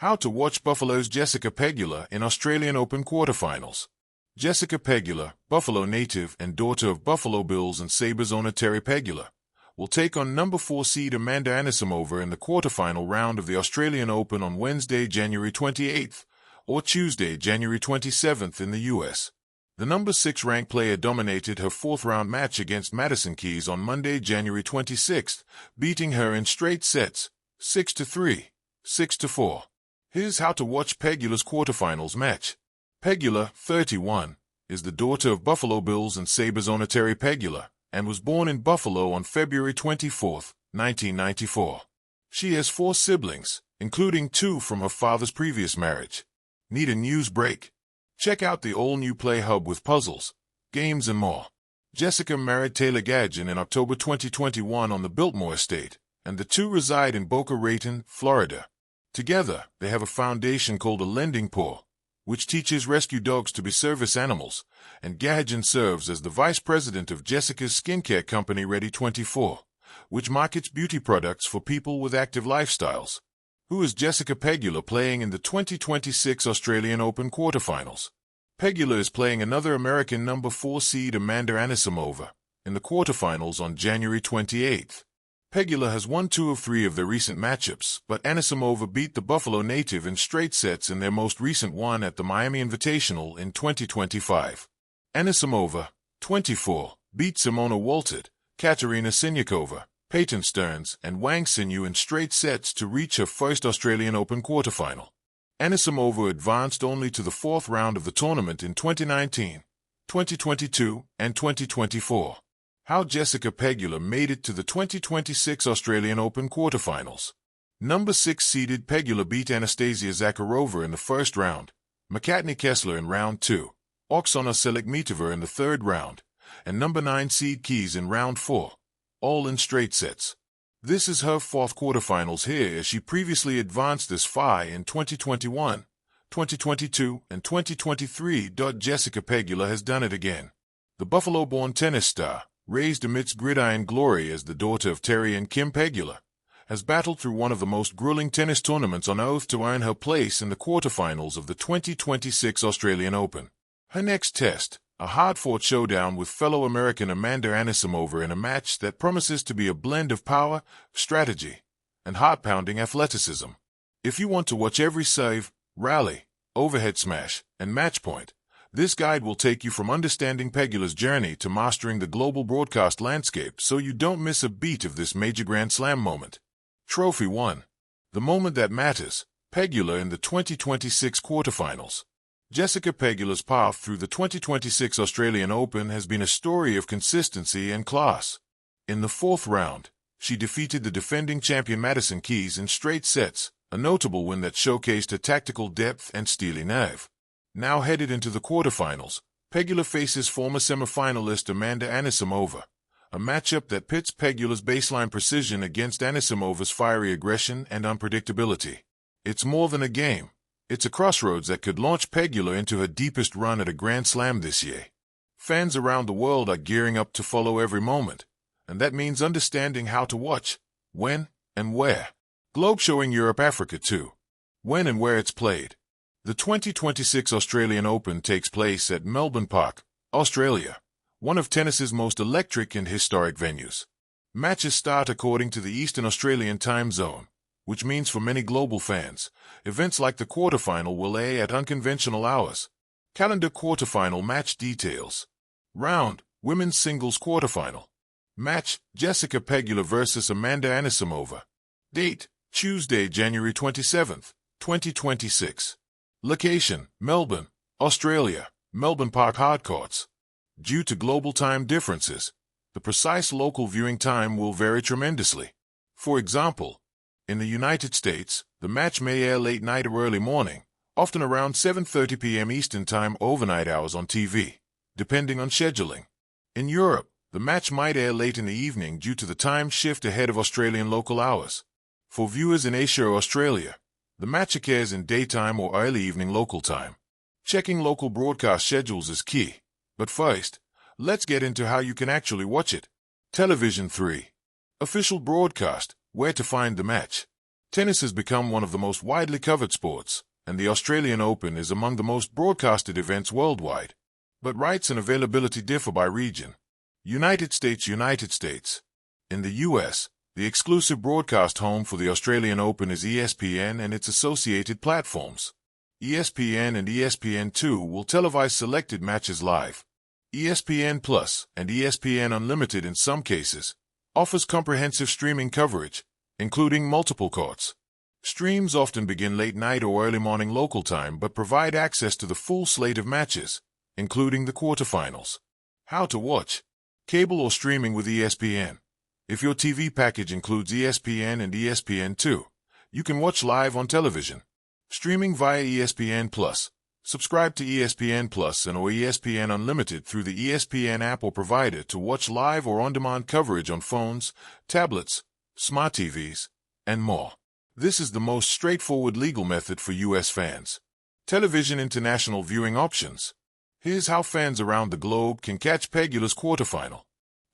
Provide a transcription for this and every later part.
How to watch Buffalo's Jessica Pegula in Australian Open quarterfinals. Jessica Pegula, Buffalo native and daughter of Buffalo Bills and Sabres owner Terry Pegula, will take on number 4 seed Amanda Anisimova in the quarterfinal round of the Australian Open on Wednesday, January 28th, or Tuesday, January 27th in the U.S. The number 6 ranked player dominated her fourth-round match against Madison Keys on Monday, January 26th, beating her in straight sets, 6-3, 6-4. Here's how to watch Pegula's quarterfinals match. Pegula, 31, is the daughter of Buffalo Bills and Sabres owner Terry Pegula, and was born in Buffalo on February 24, 1994. She has 4 siblings, including 2 from her father's previous marriage. Need a news break? Check out the all-new Play Hub with puzzles, games, and more. Jessica married Taylor Gadgen in October 2021 on the Biltmore estate, and the two reside in Boca Raton, Florida. Together, they have a foundation called A Lending Paw, which teaches rescue dogs to be service animals, and Gadgen serves as the vice president of Jessica's skincare company Ready24, which markets beauty products for people with active lifestyles. Who is Jessica Pegula playing in the 2026 Australian Open quarterfinals? Pegula is playing another American number 4 seed Amanda Anisimova in the quarterfinals on January 28th. Pegula has won 2 of 3 of their recent matchups, but Anisimova beat the Buffalo native in straight sets in their most recent one at the Miami Invitational in 2025. Anisimova, 24, beat Simona Waltert, Katerina Siniakova, Peyton Stearns, and Wang Xinyu in straight sets to reach her first Australian Open quarterfinal. Anisimova advanced only to the 4th round of the tournament in 2019, 2022, and 2024. How Jessica Pegula made it to the 2026 Australian Open quarterfinals. Number 6 seeded Pegula beat Anastasia Zakharova in the first round, McCartney Kessler in round 2, Oksana Selikmitova in the 3rd round, and number 9 seed Keys in round 4, all in straight sets. This is her 4th quarterfinals here, as she previously advanced this far in 2021, 2022, and 2023. Jessica Pegula has done it again. The Buffalo-born tennis star, raised amidst gridiron glory as the daughter of Terry and Kim Pegula, has battled through one of the most grueling tennis tournaments on earth to earn her place in the quarterfinals of the 2026 Australian Open. Her next test, a hard-fought showdown with fellow American Amanda Anisimova in a match that promises to be a blend of power, strategy, and heart-pounding athleticism. If you want to watch every serve, rally, overhead smash, and match point, this guide will take you from understanding Pegula's journey to mastering the global broadcast landscape so you don't miss a beat of this major Grand Slam moment. Trophy 1. The moment that matters, Pegula in the 2026 quarterfinals. Jessica Pegula's path through the 2026 Australian Open has been a story of consistency and class. In the 4th round, she defeated the defending champion Madison Keys in straight sets, a notable win that showcased her tactical depth and steely nerve. Now headed into the quarterfinals, Pegula faces former semifinalist Amanda Anisimova, a matchup that pits Pegula's baseline precision against Anisimova's fiery aggression and unpredictability. It's more than a game. It's a crossroads that could launch Pegula into her deepest run at a Grand Slam this year. Fans around the world are gearing up to follow every moment, and that means understanding how to watch, when, and where. Globe showing Europe, Africa too. When and where it's played. The 2026 Australian Open takes place at Melbourne Park, Australia, one of tennis's most electric and historic venues. Matches start according to the Eastern Australian time zone, which means for many global fans, events like the quarterfinal will air at unconventional hours. Calendar quarterfinal match details. Round, women's singles quarterfinal. Match, Jessica Pegula vs. Amanda Anisimova. Date, Tuesday, January 27th, 2026. Location, Melbourne, Australia, Melbourne Park Hardcourts. Due to global time differences, the precise local viewing time will vary tremendously. For example, in the United States, the match may air late night or early morning, often around 7:30 p.m. Eastern Time overnight hours on TV, depending on scheduling. In Europe, the match might air late in the evening due to the time shift ahead of Australian local hours. For viewers in Asia or Australia, the match occurs in daytime or early evening local time. Checking local broadcast schedules is key. But first, let's get into how you can actually watch it. Television 3. Official broadcast, where to find the match. Tennis has become one of the most widely covered sports, and the Australian Open is among the most broadcasted events worldwide. But rights and availability differ by region. United States. In the U.S., the exclusive broadcast home for the Australian Open is ESPN and its associated platforms. ESPN and ESPN2 will televise selected matches live. ESPN Plus and ESPN Unlimited in some cases offers comprehensive streaming coverage, including multiple courts. Streams often begin late night or early morning local time but provide access to the full slate of matches, including the quarterfinals. How to watch. Cable or streaming with ESPN. If your TV package includes ESPN and ESPN2, you can watch live on television. Streaming via ESPN Plus. Subscribe to ESPN Plus and or ESPN Unlimited through the ESPN app or provider to watch live or on-demand coverage on phones, tablets, smart TVs, and more. This is the most straightforward legal method for U.S. fans. Television international viewing options. Here's how fans around the globe can catch Pegula's quarterfinal.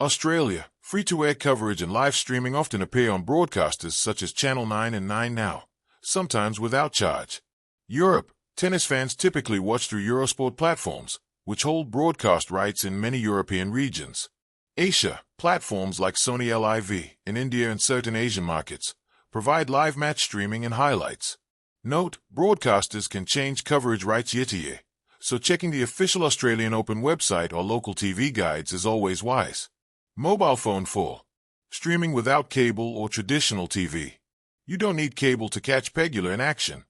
Australia, free-to-air coverage and live streaming often appear on broadcasters such as Channel 9 and 9 Now, sometimes without charge. Europe, tennis fans typically watch through Eurosport platforms, which hold broadcast rights in many European regions. Asia, platforms like Sony LIV in India and certain Asian markets provide live match streaming and highlights. Note, broadcasters can change coverage rights year to year, so checking the official Australian Open website or local TV guides is always wise. Mobile phone for streaming without cable or traditional TV. You don't need cable to catch Pegula in action.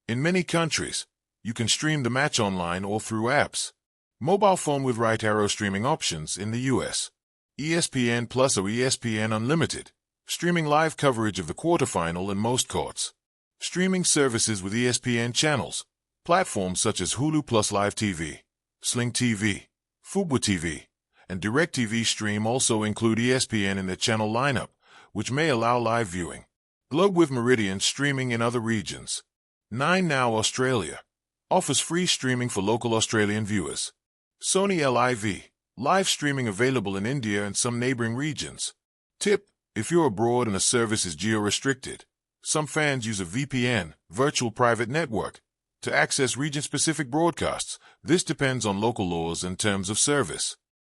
In many countries, you can stream the match online or through apps. Mobile phone with right arrow streaming options in the U.S. ESPN Plus or ESPN Unlimited, streaming live coverage of the quarterfinal in most courts. Streaming services with ESPN channels, platforms such as Hulu Plus Live TV, Sling TV, Fubo TV, and DirecTV Stream also include ESPN in their channel lineup, which may allow live viewing. Globe with Meridian streaming in other regions. 9 Now Australia offers free streaming for local Australian viewers. Sony LIV, live streaming available in India and some neighboring regions. Tip: if you're abroad and a service is geo-restricted, some fans use a VPN, virtual private network, to access region-specific broadcasts. This depends on local laws and terms of service.